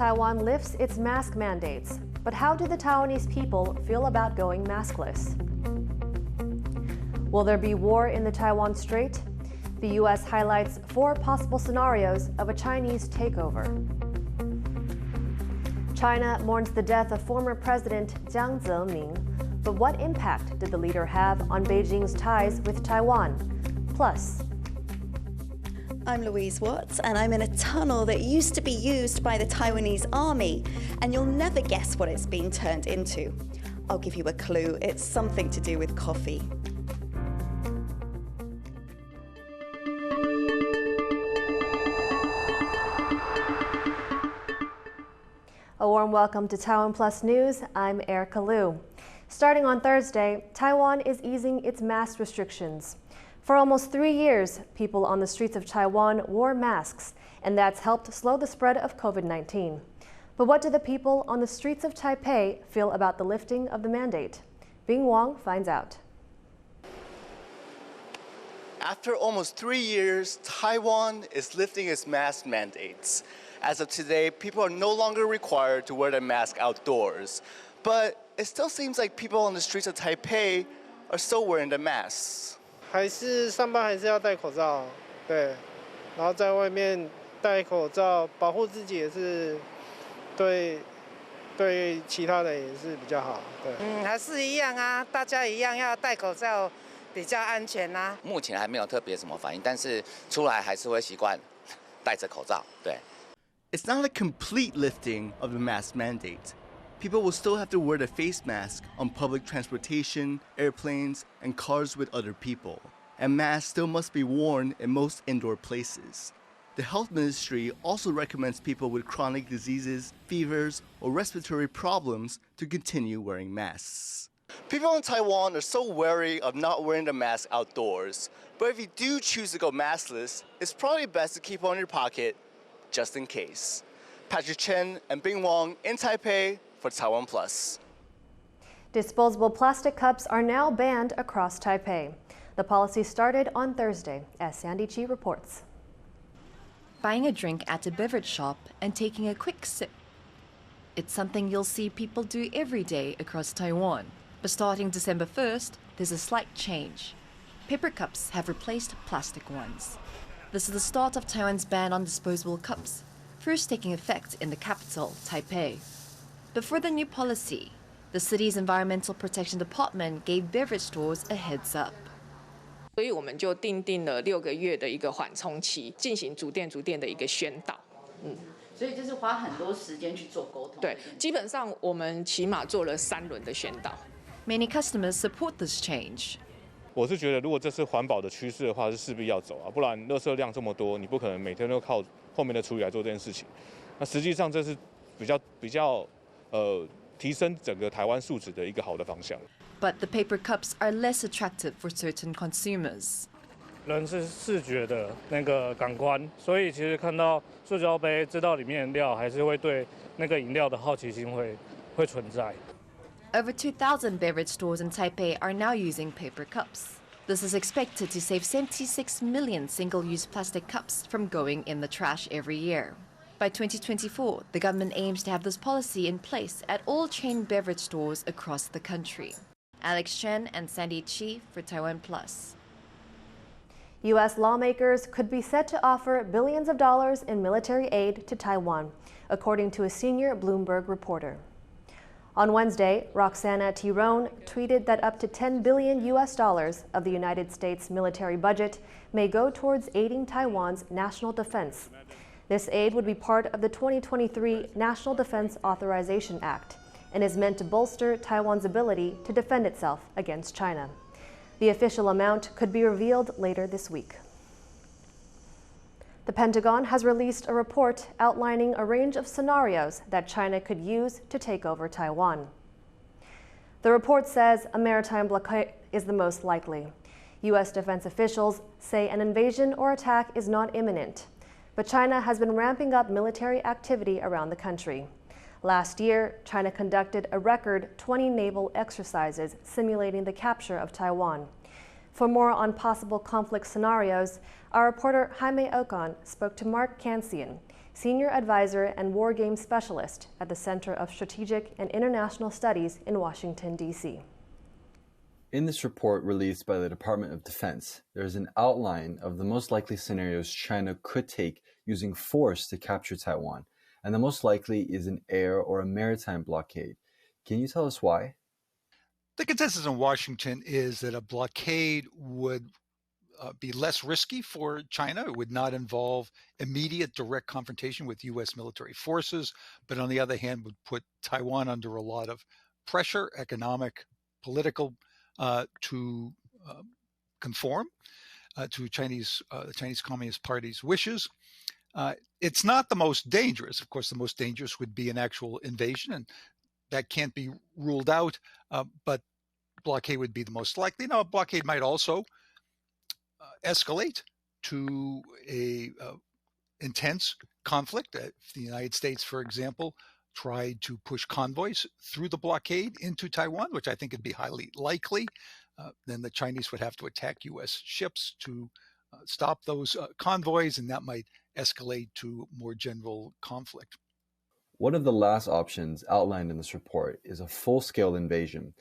Taiwan lifts its mask mandates, but how do the Taiwanese people feel about going maskless? Will there be war in the Taiwan Strait? The U.S. highlights 4 possible scenarios of a Chinese takeover. China mourns the death of former President Jiang Zemin, but what impact did the leader have on Beijing's ties with Taiwan? Plus, I'm Louise Watts, and I'm in a tunnel that used to be used by the Taiwanese army, and you'll never guess what it's been turned into. I'll give you a clue. It's something to do with coffee. a warm welcome to TaiwanPlus News. I'm Erika Liu. Starting on Thursday, Taiwan is easing its mask restrictions. For almost 3 years, people on the streets of Taiwan wore masks, and that's helped slow the spread of COVID-19. But what do the people on the streets of Taipei feel about the lifting of the mandate? Bing Wong finds out. After almost 3 years, Taiwan is lifting its mask mandates. As of today, people are no longer required to wear their mask outdoors. But it still seems like people on the streets of Taipei are still wearing their masks. 还是上班还是要戴口罩，对，然后在外面戴口罩保护自己也是对其他人也是比较好，对。还是一样啊，大家一样要戴口罩，比较安全啊。目前还没有特别什么反应，但是出来还是会习惯戴着口罩，对。 It's not a complete lifting of the mask mandate. People will still have to wear the face mask on public transportation, airplanes, and cars with other people. And masks still must be worn in most indoor places. The health ministry also recommends people with chronic diseases, fevers, or respiratory problems to continue wearing masks. People in Taiwan are so wary of not wearing the mask outdoors. But if you do choose to go maskless, it's probably best to keep it in your pocket just in case. Patrick Chen and Bing Wong in Taipei for TaiwanPlus. Disposable plastic cups are now banned across Taipei. The policy started on Thursday, as Sandy Chi reports. Buying a drink at a beverage shop and taking a quick sip. It's something you'll see people do every day across Taiwan. But starting December 1st, there's a slight change. Paper cups have replaced plastic ones. This is the start of Taiwan's ban on disposable cups, first taking effect in the capital, Taipei. Before the new policy, the city's Environmental Protection Department gave beverage stores a heads up. 所以我们就订定了6个月的一个缓冲期，进行逐店的一个宣导。所以就是花很多时间去做沟通。对，基本上我们起码做了3轮的宣导。Many customers support this change. 我是觉得，如果这是环保的趋势的话，是势必要走啊，不然垃圾量这么多，你不可能每天都靠后面的处理来做这件事情。那实际上这是比较提升整个台湾素质的一个好的方向。But the paper cups are less attractive for certain consumers. 人是视觉的那个感官，所以其实看到塑胶杯知道里面的料，还是会对那个饮料的好奇心会存在。 Over 2,000 beverage stores in Taipei are now using paper cups. This is expected to save 76 million single-use plastic cups from going in the trash every year. By 2024, the government aims to have this policy in place at all chain beverage stores across the country. Alex Chen and Sandy Chi for TaiwanPlus. U.S. lawmakers could be set to offer billions of dollars in military aid to Taiwan, according to a senior Bloomberg reporter. On Wednesday, Roxana Tirone tweeted that up to $10 billion of the United States military budget may go towards aiding Taiwan's national defense. This aid would be part of the 2023 National Defense Authorization Act and is meant to bolster Taiwan's ability to defend itself against China. The official amount could be revealed later this week. The Pentagon has released a report outlining a range of scenarios that China could use to take over Taiwan. The report says a maritime blockade is the most likely. U.S. defense officials say an invasion or attack is not imminent, but China has been ramping up military activity around the country. Last year, China conducted a record 20 naval exercises simulating the capture of Taiwan. For more on possible conflict scenarios, our reporter Jaime Ocon spoke to Mark Cancian, Senior Advisor and War Games Specialist at the Center of Strategic and International Studies in Washington, D.C. In this report released by the Department of Defense, there is an outline of the most likely scenarios China could take using force to capture Taiwan, and the most likely is an air or a maritime blockade. Can you tell us why? The consensus in Washington is that a blockade would be less risky for China. It would not involve immediate direct confrontation with U.S. military forces, but on the other hand would put Taiwan under a lot of pressure, economic, political, to conform to the Chinese Communist Party's wishes. It's not the most dangerous. Of course, the most dangerous would be an actual invasion, and that can't be ruled out, but blockade would be the most likely. Now, a blockade might also escalate to a intense conflict. If the United States, for example, tried to push convoys through the blockade into Taiwan, which I think would be highly likely, then the Chinese would have to attack U.S. ships to stop those convoys, and that might escalate to more general conflict. One of the last options outlined in this report is a full-scale invasion.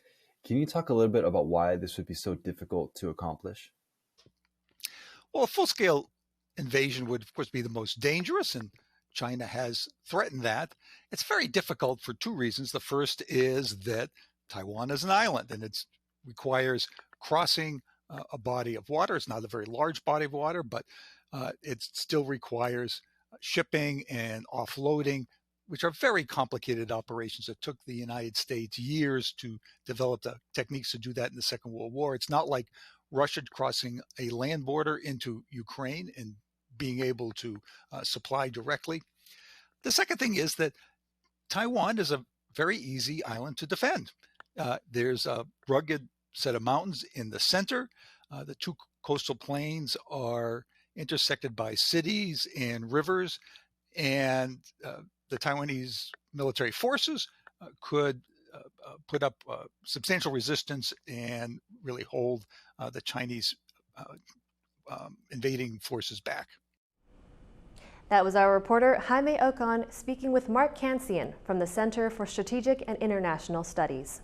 Can you talk a little bit about why this would be so difficult to accomplish? Well, a full-scale invasion would, of course, be the most dangerous, and China has threatened that. It's very difficult for two reasons. The first is that Taiwan is an island, and it requires crossing a body of water. It's not a very large body of water, but it still requires shipping and offloading, which are very complicated operations. It took the United States years to develop the techniques to do that in the Second World War. It's not like Russia crossing a land border into Ukraine and being able to supply directly. The second thing is that Taiwan is a very easy island to defend. There's a rugged set of mountains in the center. The two coastal plains are intersected by cities and rivers, and the Taiwanese military forces could put up substantial resistance and really hold the Chinese invading forces back. That was our reporter Jaime Ocon speaking with Mark Cancian from the Center for Strategic and International Studies.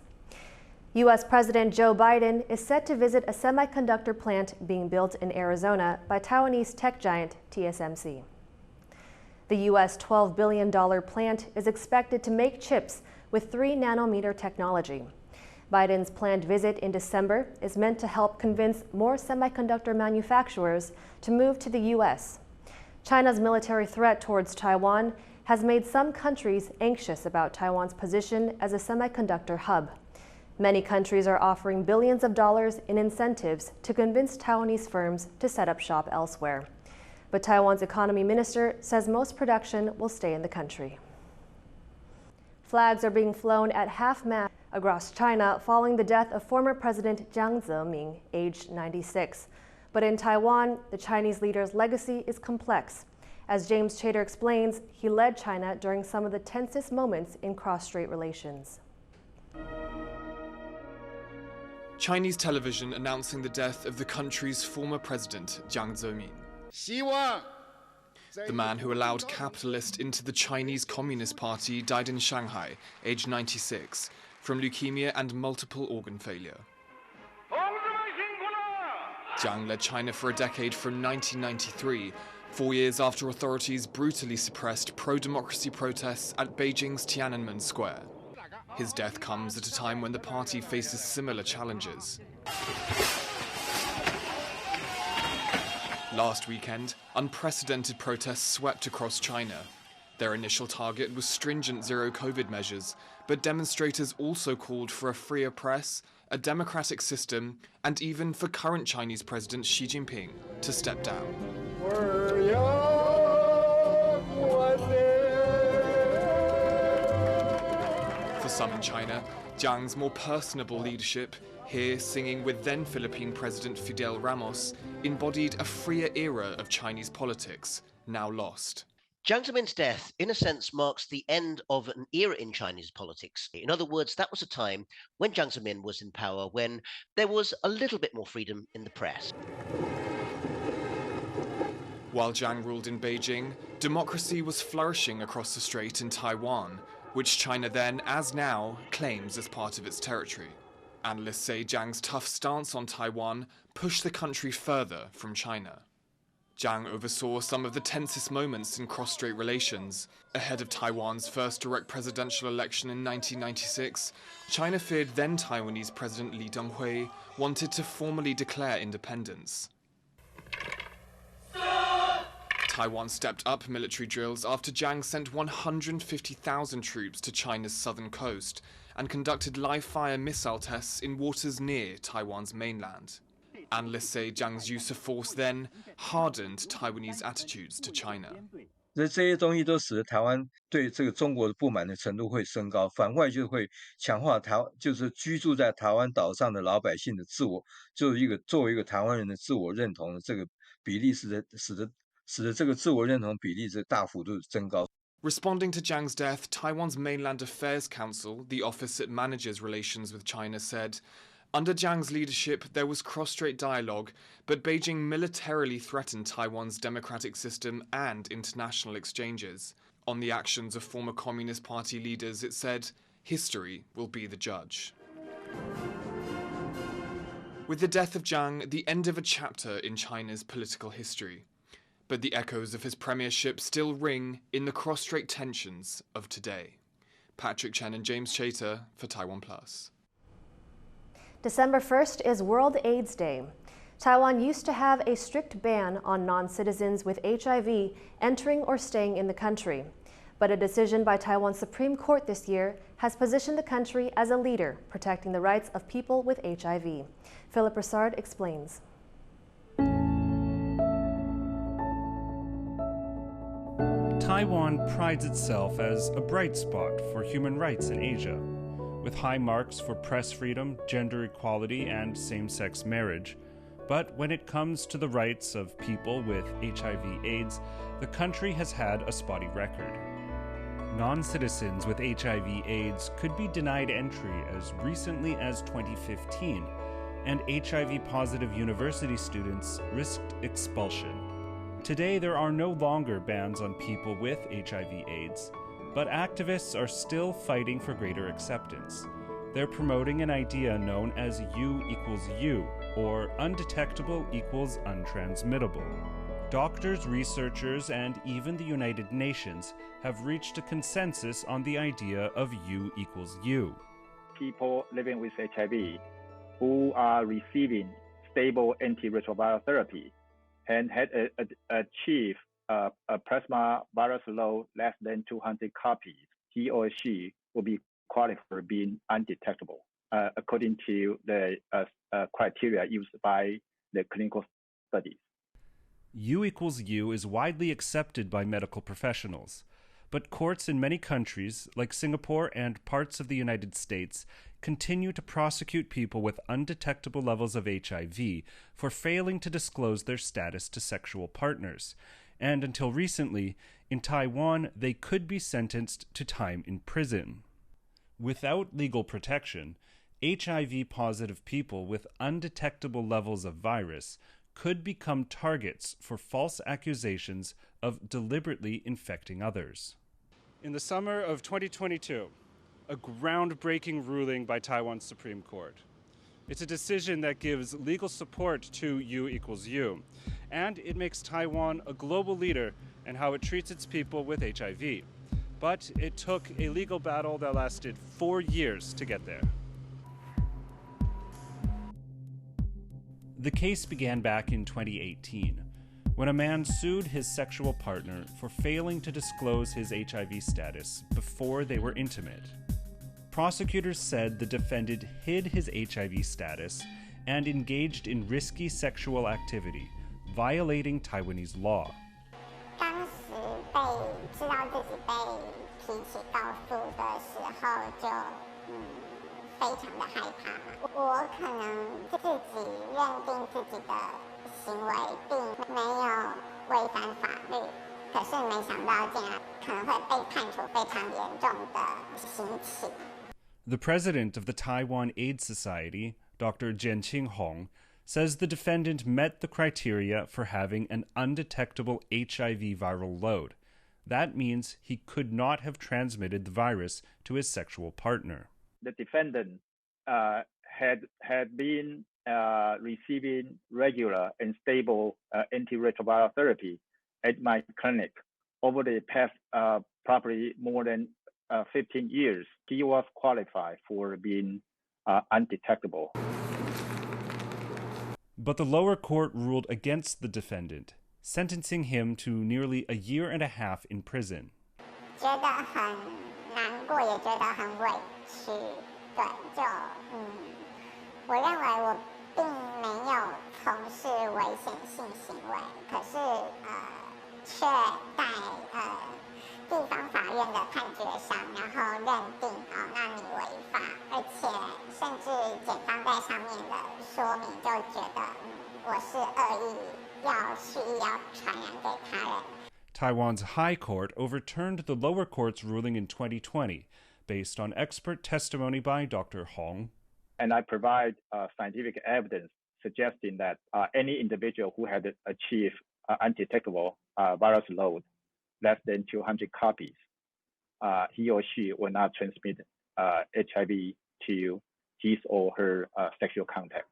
U.S. President Joe Biden is set to visit a semiconductor plant being built in Arizona by Taiwanese tech giant TSMC. The U.S. $12 billion plant is expected to make chips with 3-nanometer technology. Biden's planned visit in December is meant to help convince more semiconductor manufacturers to move to the U.S. China's military threat towards Taiwan has made some countries anxious about Taiwan's position as a semiconductor hub. Many countries are offering billions of dollars in incentives to convince Taiwanese firms to set up shop elsewhere. But Taiwan's economy minister says most production will stay in the country. Flags are being flown at half-mast across China following the death of former President Jiang Zemin, aged 96. But in Taiwan, the Chinese leader's legacy is complex. As James Chater explains, he led China during some of the tensest moments in cross-strait relations. Chinese television announcing the death of the country's former president, Jiang Zemin. The man who allowed capitalists into the Chinese Communist Party died in Shanghai, aged 96, from leukemia and multiple organ failure. Jiang led China for a decade from 1993, 4 years after authorities brutally suppressed pro-democracy protests at Beijing's Tiananmen Square. His death comes at a time when the party faces similar challenges. Last weekend, unprecedented protests swept across China. Their initial target was stringent zero-COVID measures, but demonstrators also called for a freer press, a democratic system, and even for current Chinese President Xi Jinping to step down. For some in China, Jiang's more personable leadership, here singing with then-Philippine President Fidel Ramos, embodied a freer era of Chinese politics, now lost. Jiang Zemin's death, in a sense, marks the end of an era in Chinese politics. In other words, that was a time when Jiang Zemin was in power, when there was a little bit more freedom in the press. While Jiang ruled in Beijing, democracy was flourishing across the strait in Taiwan, which China then, as now, claims as part of its territory. Analysts say Jiang's tough stance on Taiwan pushed the country further from China. Jiang oversaw some of the tensest moments in cross-strait relations. Ahead of Taiwan's first direct presidential election in 1996, China feared then Taiwanese President Lee Teng-hui wanted to formally declare independence. Taiwan stepped up military drills after Jiang sent 150,000 troops to China's southern coast and conducted live-fire missile tests in waters near Taiwan's mainland. Analysts say Jiang's use of force then hardened Taiwanese attitudes to China. 这些东西都使得台湾对这个中国的不满的程度会升高，反过来就会强化就是居住在台湾岛上的老百姓的作为一个台湾人的自我认同的这个比例，使得这个自我认同比例是大幅度增高。 Responding to Jiang's death, Taiwan's Mainland Affairs Council, the office that manages relations with China, said, under Jiang's leadership, there was cross-strait dialogue, but Beijing militarily threatened Taiwan's democratic system and international exchanges. On the actions of former Communist Party leaders, it said, history will be the judge. With the death of Jiang, the end of a chapter in China's political history. But the echoes of his premiership still ring in the cross-strait tensions of today. Patrick Chen and James Chater for TaiwanPlus. December 1st is World AIDS Day. Taiwan used to have a strict ban on non-citizens with HIV entering or staying in the country. But a decision by Taiwan's Supreme Court this year has positioned the country as a leader protecting the rights of people with HIV. Philip Broussard explains. Taiwan prides itself as a bright spot for human rights in Asia, with high marks for press freedom, gender equality, and same-sex marriage. But when it comes to the rights of people with HIV/AIDS, the country has had a spotty record. Non-citizens with HIV/AIDS could be denied entry as recently as 2015, and HIV-positive university students risked expulsion. Today, there are no longer bans on people with HIV/AIDS, but activists are still fighting for greater acceptance. They're promoting an idea known as U equals U, or undetectable equals untransmittable. Doctors, researchers, and even the United Nations have reached a consensus on the idea of U equals U. People living with HIV who are receiving stable antiretroviral therapy and had achieved a plasma virus load less than 200 copies, he or she will be qualified for being undetectable, according to the criteria used by the clinical studies. U equals U is widely accepted by medical professionals, but courts in many countries, like Singapore and parts of the United States, continue to prosecute people with undetectable levels of HIV for failing to disclose their status to sexual partners. And until recently, in Taiwan, they could be sentenced to time in prison. Without legal protection, HIV-positive people with undetectable levels of virus could become targets for false accusations of deliberately infecting others. In the summer of 2022, a groundbreaking ruling by Taiwan's Supreme Court. It's a decision that gives legal support to U equals U, and it makes Taiwan a global leader in how it treats its people with HIV. But it took a legal battle that lasted 4 years to get there. The case began back in 2018, when a man sued his sexual partner for failing to disclose his HIV status before they were intimate. Prosecutors said the defendant hid his HIV status and engaged in risky sexual activity, violating Taiwanese law. 当时知道自己被提起告诉的时候，就非常的害怕。我可能自己认定自己的行为并没有违反法律，可可是没想到竟然可能会被判处非常严重的刑期。The president of the Taiwan Aid Society, Dr. Jianqing Hong, says the defendant met the criteria for having an undetectable HIV viral load. That means he could not have transmitted the virus to his sexual partner. The defendant had been receiving regular and stable antiretroviral therapy at my clinic over the past probably more than 15 years. He was qualified for being undetectable. But the lower court ruled against the defendant, sentencing him to nearly a year and a half in prison. 觉得很难过，也觉得很委屈。对，我认为我并没有从事危险性行为，可是却在地方法院的判决上，然后认定那你违法，而且甚至检方在上面的说明就觉得我是恶意要蓄意要传染给他人。Taiwan's High Court overturned the lower court's ruling in 2020, based on expert testimony by Dr. Hong. And I provide scientific evidence suggesting that any individual who had achieved undetectable virus load less than 200 copies, he or she will not transmit HIV to his or her sexual contact.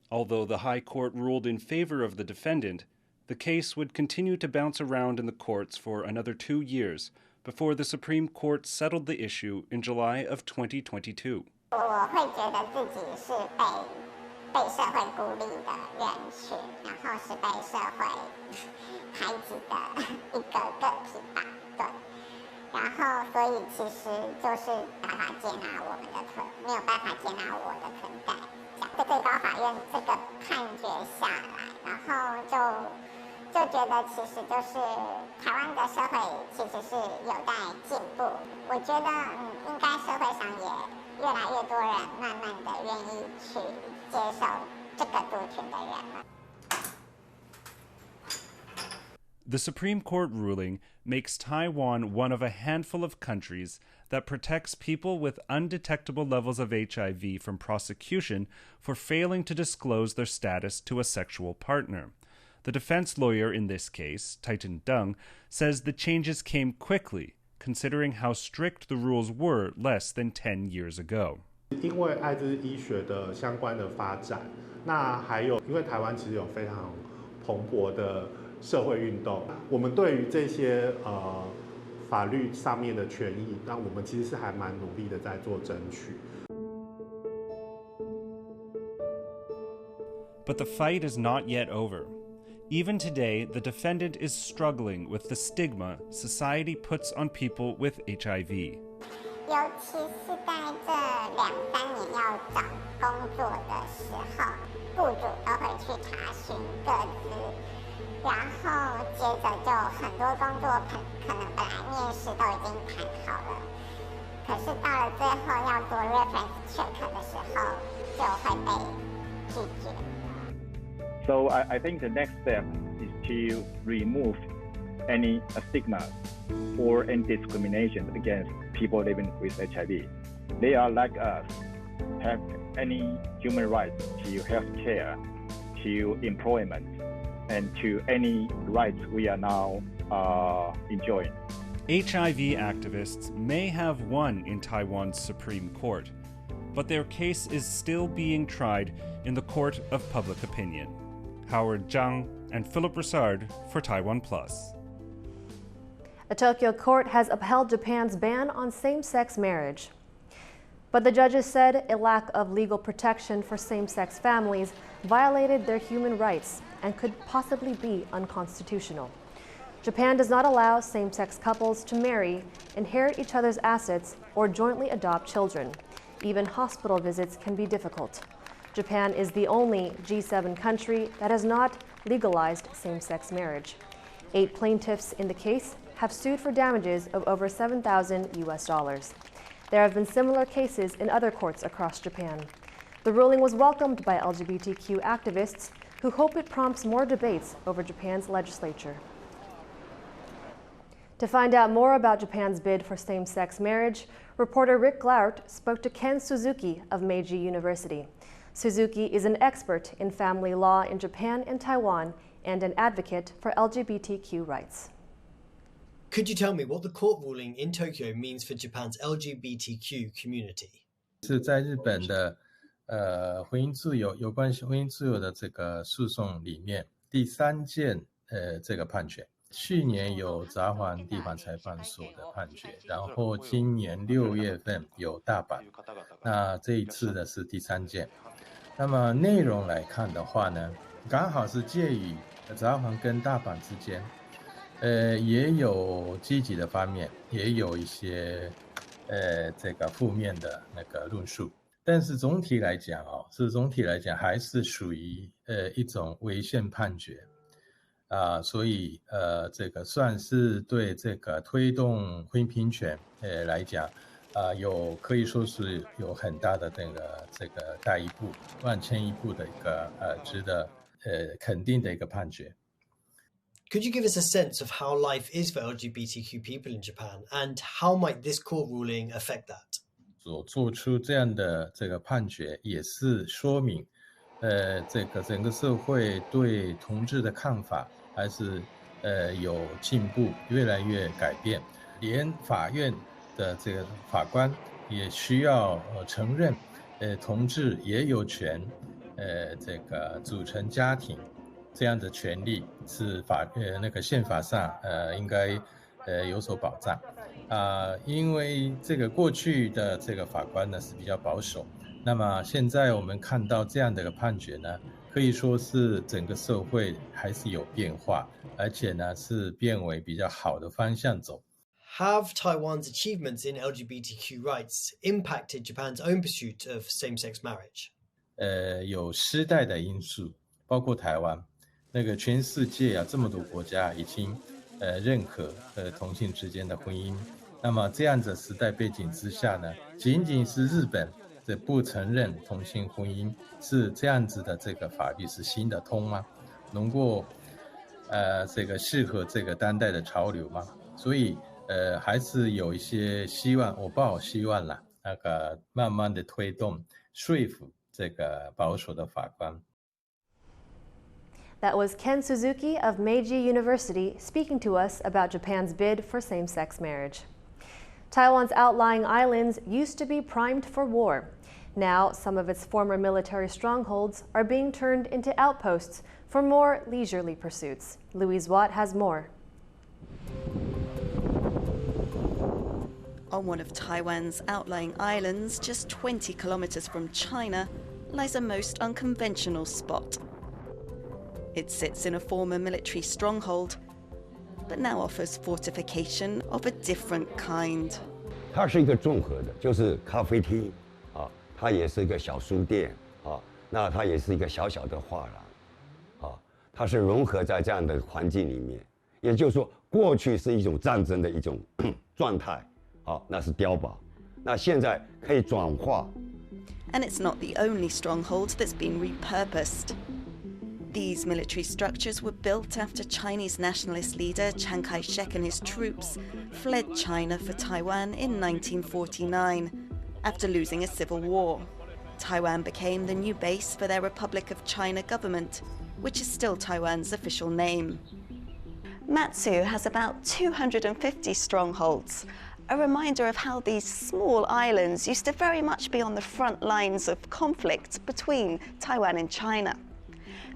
Although the High Court ruled in favor of the defendant, the case would continue to bounce around in the courts for another 2 years before the Supreme Court settled the issue in July of 2022. 我会觉得自己是被社会孤立的人群，然后是被社会排挤的一个个体吧，对。然后，所以其实就是无法接纳我们的没有办法接纳我的存在。最高法院这个判决下来，然后就觉得其实就是台湾的社会其实是有待进步。我觉得应该社会上也越来越多人慢慢的愿意去接受这个族群的人了。The Supreme Court ruling makes Taiwan one of a handful of countries that protects people with undetectable levels of HIV from prosecution for failing to disclose their status to a sexual partner. The defense lawyer in this case, Titan Deng, says the changes came quickly, considering how strict the rules were less than 10 years ago. 因为艾滋医学的相关的发展，那还有因为台湾其实有非常蓬勃的社会运动，我们对于这些法律上面的权益，那我们其实是还蛮努力的在做争取。But the fight is not yet over. Even today, the defendant is struggling with the stigma society puts on people with HIV. 尤其是在这2-3年要找工作的时候，雇主都会去查询个资，然后接着就很多工作可能本来面试都已经谈好了，可是到了最后要做 reference check 的时候，就会被拒绝。So I think the next step is to remove any stigma or any discrimination against people living with HIV. They are like us, have any human rights to health care, to employment, and to any rights we are now enjoying. HIV activists may have won in Taiwan's Supreme Court, but their case is still being tried in the court of public opinion. Howard Zhang and Philip Broussard for TaiwanPlus. A Tokyo court has upheld Japan's ban on same-sex marriage. But the judges said a lack of legal protection for same-sex families violated their human rights and could possibly be unconstitutional. Japan does not allow same-sex couples to marry, inherit each other's assets, or jointly adopt children. Even hospital visits can be difficult. Japan is the only G7 country that has not legalized same-sex marriage. 8 plaintiffs in the case have sued for damages of over $7,000. There have been similar cases in other courts across Japan. The ruling was welcomed by LGBTQ activists who hope it prompts more debates over Japan's legislature. To find out more about Japan's bid for same-sex marriage, reporter Rick Glaut spoke to Ken Suzuki of Meiji University. Suzuki is an expert in family law in Japan and Taiwan and an advocate for LGBTQ rights. Could you tell me what the court ruling in Tokyo means for Japan's LGBTQ community? 是在日本的婚姻自由有关婚姻自由的这个诉讼里面第3件这个判决。去年有札幌地方裁判所的判决，然后今年6月份有大阪，那这一次的是第3件。那么内容来看的话呢，刚好是介于札幌跟大阪之间，也有积极的方面，也有一些这个负面的那个论述，但是总体来讲还是属于一种违宪判决。所以这个算是对这个推动婚姻平权来讲可以说是有很大的这个大一步万千一步的一个值得肯定的一个判决。Could you give us a sense of how life is for LGBTQ people in Japan, and how might this court ruling affect that? 所做出这样的这个判决，也是说明这个整个社会对同志的看法还是有进步，越来越改变。连法院的这个法官也需要承认，同志也有权这个组成家庭这样的权利，是那个宪法上应该有所保障。因为这个过去的这个法官呢是比较保守。那么现在我们看到这样的一个判决呢，可以说是整个社会还是有变化，而且呢是变为比较好的方向走。Have Taiwan's achievements in LGBTQ rights impacted Japan's own pursuit of same-sex marriage? 有时代的因素，包括台湾，那个全世界这么多国家已经认可同性之间的婚姻。那么这样子时代背景之下呢，仅仅是日本不承认同性婚姻，是这样子的这个法律是行得通吗？能够这个适合这个当代的潮流吗？所以还是有一些希望，我抱希望啦，那个慢慢的推动说服这个保守的法官。That was Ken Suzuki of Meiji University speaking to us about Japan's bid for same-sex marriage. Taiwan's outlying islands used to be primed for war. Now, some of its former military strongholds are being turned into outposts for more leisurely pursuits. Louise Watt has more. On one of Taiwan's outlying islands, just 20 kilometers from China, lies a most unconventional spot. It sits in a former military stronghold, but now offers fortification of a different kind. 它是一个综合的，就是咖啡厅它也是一个小书店那它也是一个小小的画廊它是融合在这样的环境里面。也就是说，过去是一种战争的一种状态那是碉堡，那现在可以转化。And it's not the only stronghold that's been repurposed. These military structures were built after Chinese nationalist leader Chiang Kai-shek and his troops fled China for Taiwan in 1949 after losing a civil war. Taiwan became the new base for their Republic of China government, which is still Taiwan's official name. Matsu has about 250 strongholds, a reminder of how these small islands used to very much be on the front lines of conflict between Taiwan and China.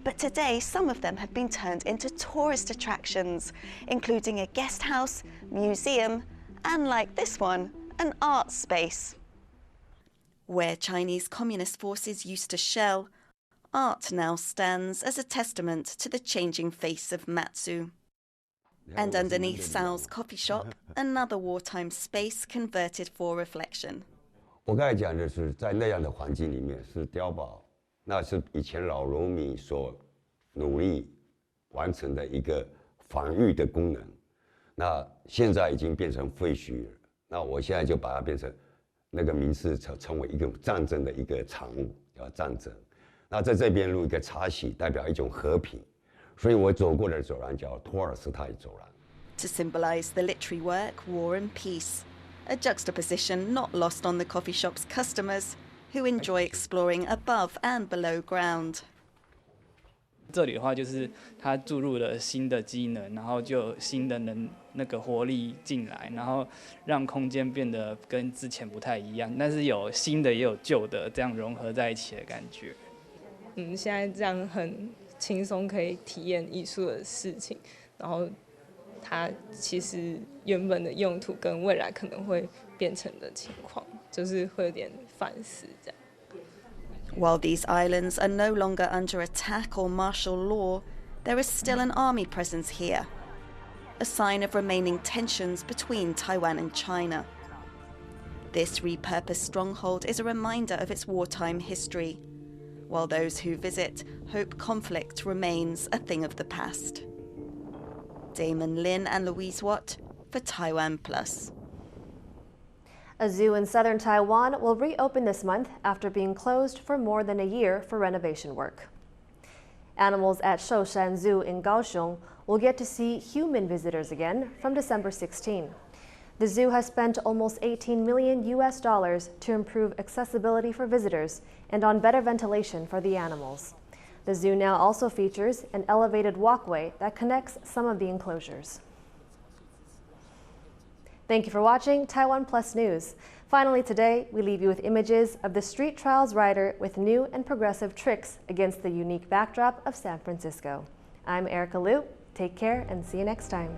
But today, some of them have been turned into tourist attractions, including a guest house, museum, and like this one, an art space. Where Chinese communist forces used to shell, art now stands as a testament to the changing face of Matsu. And underneath Sal's coffee shop, another wartime space converted for reflection. 我刚才讲的是在那样的环境里面是碉堡。那是以前老农民所努力完成的一个防御的功能，那现在已经变成废墟了。那我现在就把它变成那个名字成为一个战争的一个产物，叫战争。那在这边录一个茶席，代表一种和平，所以我走过的走廊叫托尔斯泰走廊。to symbolise the literary work War and Peace, a juxtaposition not lost on the coffee shop's customers who enjoy exploring above and below ground. 这里的话，就是它注入了新的机能，然后就有新的那个活力进来，然后让空间变得跟之前不太一样，但是有新的也有旧的，这样融合在一起的感觉。现在这样很轻松可以体验艺术的事情，然后它其实原本的用途跟未来可能会变成的情况，就是会有点反思这样。 While these islands are no longer under attack or martial law, there is still an army presence here, a sign of remaining tensions between Taiwan and China. This repurposed stronghold is a reminder of its wartime history, while those who visit hope conflict remains a thing of the past. Damon Lin and Louise Watt for TaiwanPlus. A zoo in southern Taiwan will reopen this month after being closed for more than a year for renovation work. Animals at Shoushan Zoo in Kaohsiung will get to see human visitors again from December 16. The zoo has spent almost $18 million to improve accessibility for visitors and on better ventilation for the animals. The zoo now also features an elevated walkway that connects some of the enclosures. Thank you for watching TaiwanPlus News. Finally today, we leave you with images of the street trials rider with new and progressive tricks against the unique backdrop of San Francisco. I'm Erika Liu. Take care and see you next time.